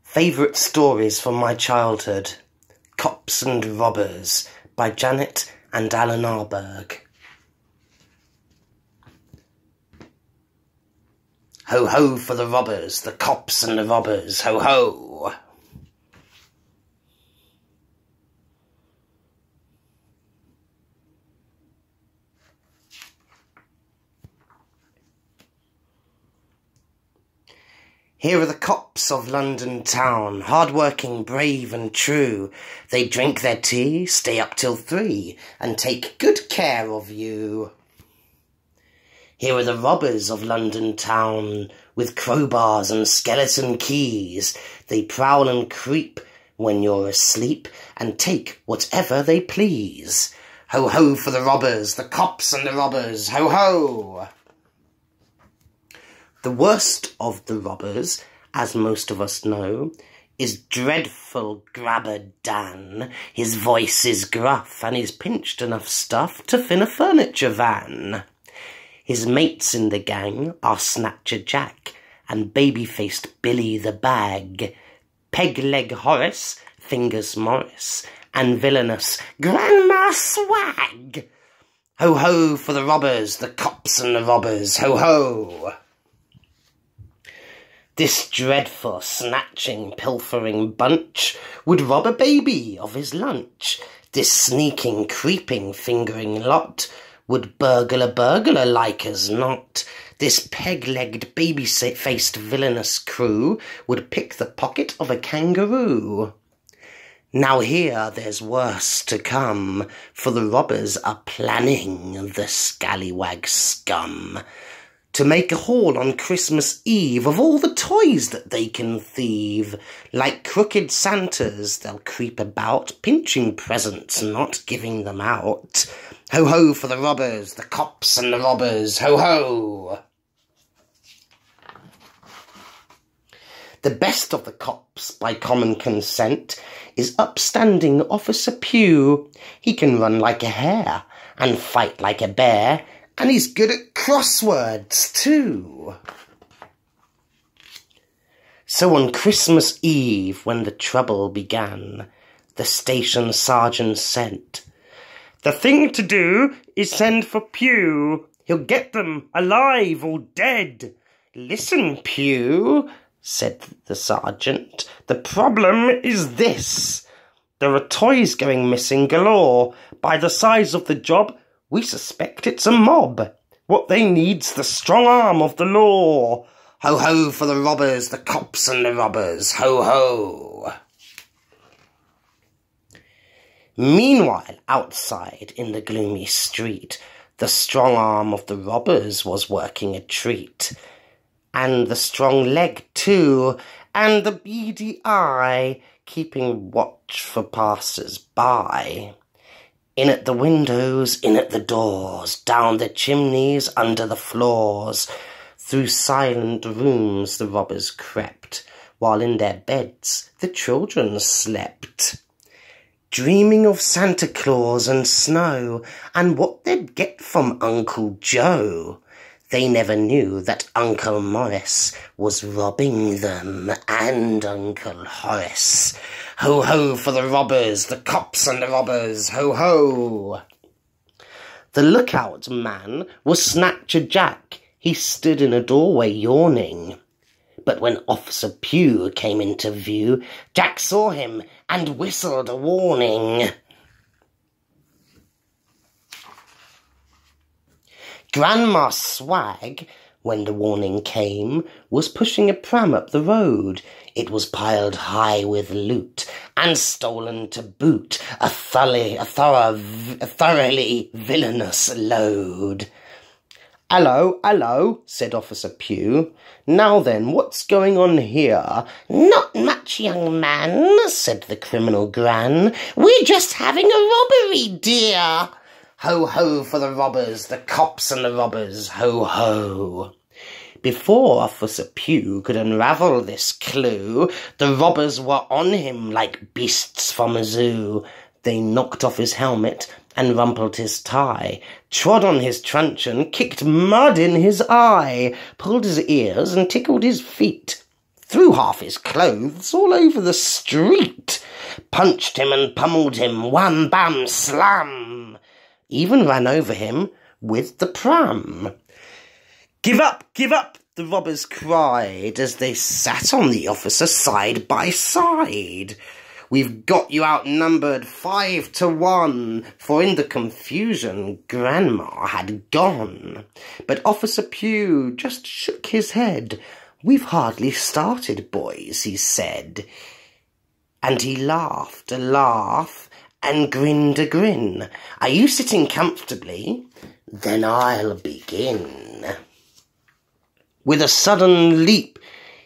Favourite stories from my childhood. Cops and Robbers by Janet and Allan Ahlberg. Ho ho for the robbers, the cops and the robbers, ho ho! Here are the cops of London town, hard-working, brave and true. They drink their tea, stay up till 3, and take good care of you. Here are the robbers of London town, with crowbars and skeleton keys. They prowl and creep when you're asleep, and take whatever they please. Ho ho for the robbers, the cops and the robbers, ho ho! The worst of the robbers, as most of us know, is dreadful Grabber Dan. His voice is gruff, and he's pinched enough stuff to fill a furniture van. His mates in the gang are Snatcher Jack and baby-faced Billy the Bag, Peg-leg Horace, Fingers Morris, and villainous Grandma Swag. Ho ho for the robbers, the cops and the robbers, ho ho! This dreadful, snatching, pilfering bunch would rob a baby of his lunch. This sneaking, creeping, fingering lot would burgle a burglar like as not. This peg-legged, baby-faced villainous crew would pick the pocket of a kangaroo. Now here there's worse to come, for the robbers are planning, the scallywag scum, to make a haul on Christmas Eve of all the toys that they can thieve. Like crooked Santas, they'll creep about, pinching presents, not giving them out. Ho ho for the robbers, the cops and the robbers, ho ho! The best of the cops, by common consent, is upstanding Officer Pugh. He can run like a hare, and fight like a bear, and he's good at crosswords, too. So on Christmas Eve, when the trouble began, the station sergeant said, "The thing to do is send for Pugh. He'll get them alive or dead." "Listen, Pugh," said the sergeant, "the problem is this. There are toys going missing galore. By the size of the job, we suspect it's a mob. What they need's the strong arm of the law. Ho ho for the robbers, the cops and the robbers, ho ho!" Meanwhile, outside in the gloomy street, the strong arm of the robbers was working a treat. And the strong leg too, and the beady eye, keeping watch for passers-by. In at the windows, in at the doors, down the chimneys, under the floors. Through silent rooms the robbers crept, while in their beds the children slept. Dreaming of Santa Claus and snow, and what they'd get from Uncle Joe. They never knew that Uncle Morris was robbing them, and Uncle Horace. Ho ho for the robbers, the cops and the robbers, ho ho! The lookout man was Snatcher Jack. He stood in a doorway yawning. But when Officer Pugh came into view, Jack saw him and whistled a warning. Grandma Swag, when the warning came, was pushing a pram up the road. It was piled high with loot, and stolen to boot, a thoroughly villainous load. "Hello, hello," said Officer Pugh. "Now then, what's going on here?" "Not much, young man," said the criminal Gran. "We're just having a robbery, dear." Ho ho for the robbers, the cops and the robbers, ho ho! Before Officer Pugh could unravel this clue, the robbers were on him like beasts from a zoo. They knocked off his helmet and rumpled his tie, trod on his truncheon, kicked mud in his eye, pulled his ears and tickled his feet. threw half his clothes all over the street, punched him and pummeled him, wham, bam, slam, even ran over him with the pram. Give up, the robbers cried as they sat on the officer side by side. We've got you outnumbered 5-1, for in the confusion Grandma had gone. But Officer Pugh just shook his head. We've hardly started, boys, he said. And he laughed a laugh and grinned a grin. Are you sitting comfortably? Then I'll begin. With a sudden leap,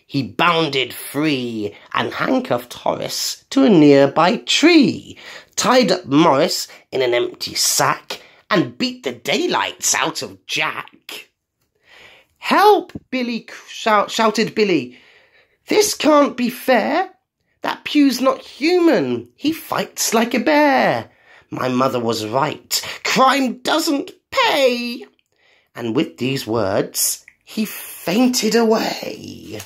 he bounded free and handcuffed Horace to a nearby tree, tied up Morris in an empty sack, and beat the daylights out of Jack. Help, Billy, shouted Billy. This can't be fair. That Pugh's not human. He fights like a bear. My mother was right. Crime doesn't pay. And with these words, he fainted away.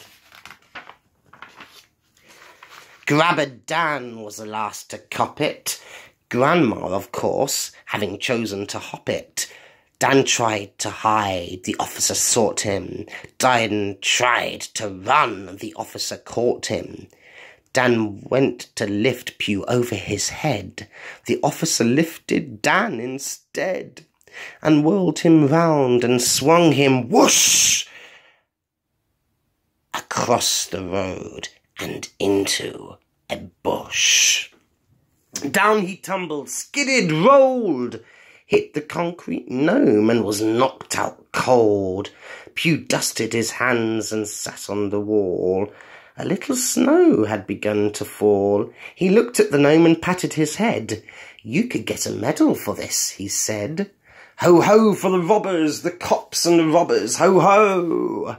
Grabber Dan was the last to cop it. Grandma, of course, having chosen to hop it. Dan tried to hide, the officer sought him. Dan tried to run, the officer caught him. Dan went to lift Pugh over his head. The officer lifted Dan instead, and whirled him round and swung him, whoosh, across the road and into a bush. Down he tumbled, skidded, rolled, hit the concrete gnome and was knocked out cold. Pugh dusted his hands and sat on the wall. A little snow had begun to fall. He looked at the gnome and patted his head. You could get a medal for this, he said. Ho, ho, for the robbers, the cops and the robbers, ho, ho!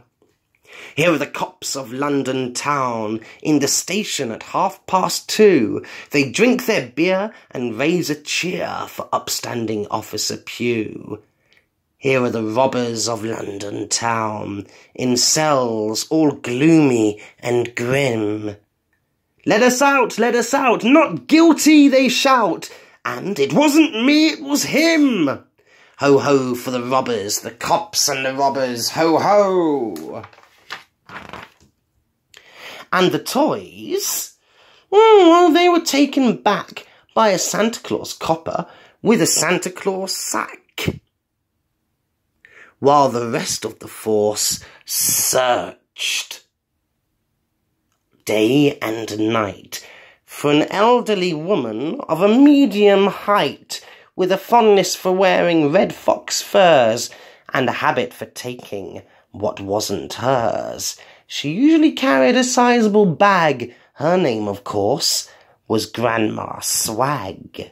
Here are the cops of London town, in the station at 2:30. They drink their beer and raise a cheer for upstanding Officer Pugh. Here are the robbers of London town, in cells all gloomy and grim. Let us out, not guilty, they shout, and it wasn't me, it was him. Ho, ho, for the robbers, the cops and the robbers, ho, ho! And the toys, well, they were taken back by a Santa Claus copper with a Santa Claus sack, while the rest of the force searched day and night for an elderly woman of a medium height with a fondness for wearing red fox furs and a habit for taking what wasn't hers. She usually carried a sizable bag. Her name, of course, was Grandma Swag.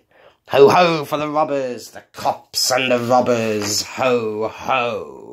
Ho, ho, for the robbers, the cops and the robbers, ho, ho.